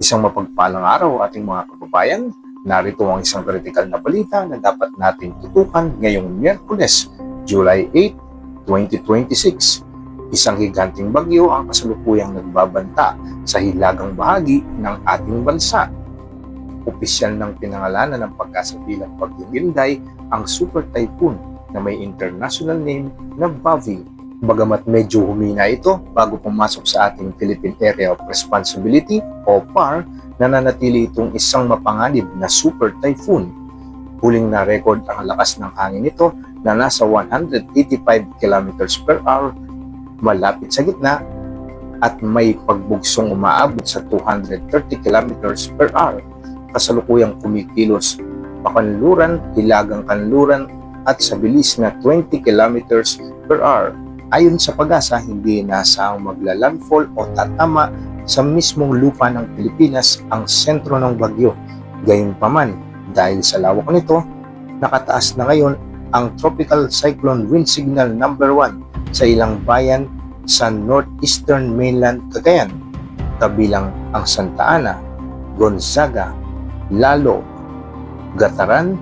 Isang mapagpalang araw ating mga kababayan. Narito ang isang kritikal na balita na dapat natin tutukan ngayong Miyerkules, July 8, 2026. Isang higanting bagyo ang kasalukuyang nagbabanta sa hilagang bahagi ng ating bansa. Opisyal ng pinangalanan ng pagkasabilang Bagyong Inday ang super typhoon na may international name na Bavi. Bagamat medyo humina ito bago pumasok sa ating Philippine Area of Responsibility o PAR, nananatili itong isang mapanganib na super typhoon. Huling na record ang lakas ng hangin nito na nasa 185 km per hour malapit sa gitna at may pagbugsong umaabot sa 230 km per hour. Kasalukuyang kumikilos pakanluran, hilagang kanluran at sa bilis na 20 km per hour. Ayon sa Pag-asa, hindi inaasahang maglalandfall o tatama sa mismong lupa ng Pilipinas ang sentro ng bagyo. Gayunpaman, dahil sa lawak nito, nakataas na ngayon ang Tropical Cyclone Wind Signal number 1 sa ilang bayan sa northeastern mainland Cagayan, kabilang ang Santa Ana, Gonzaga, Lalo, Gataran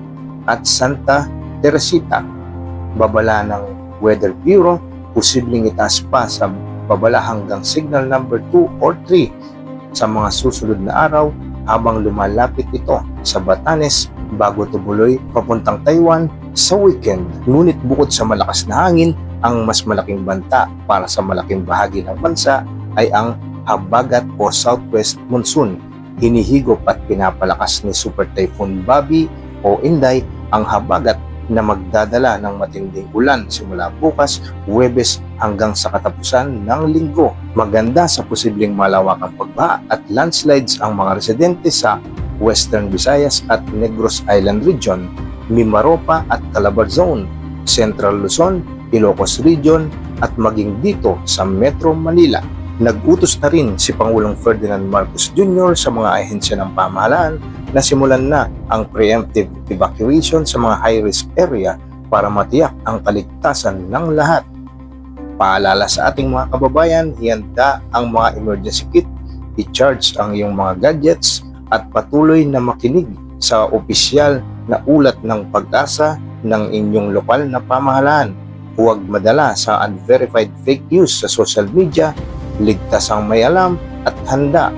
at Santa Teresita. Babala ng Weather Bureau, posibleng itaas pa sa babala hanggang signal number 2 or 3 sa mga susunod na araw habang lumalapit ito sa Batanes bago tumuloy papuntang Taiwan sa weekend. Ngunit bukod sa malakas na hangin, ang mas malaking banta para sa malaking bahagi ng bansa ay ang habagat o southwest monsoon. Hinihigop at pinapalakas ni Super Typhoon Bavi o Inday ang habagat na magdadala ng matinding ulan simula bukas, Huwebes hanggang sa katapusan ng linggo. Maganda sa posibleng malawakang pagbaha at landslides ang mga residente sa Western Visayas at Negros Island Region, Mimaropa at Calabar Zone, Central Luzon, Ilocos Region at maging dito sa Metro Manila. Nag-utos na rin si Pangulong Ferdinand Marcos Jr. sa mga ahensya ng pamahalaan na simulan na ang preemptive evacuation sa mga high-risk area para matiyak ang kaligtasan ng lahat. Paalala sa ating mga kababayan, ihanda ang mga emergency kit, i-charge ang iyong mga gadgets at patuloy na makinig sa opisyal na ulat ng Pag-asa ng inyong lokal na pamahalaan. Huwag madala sa unverified fake news sa social media, ligtas ang may alam at handa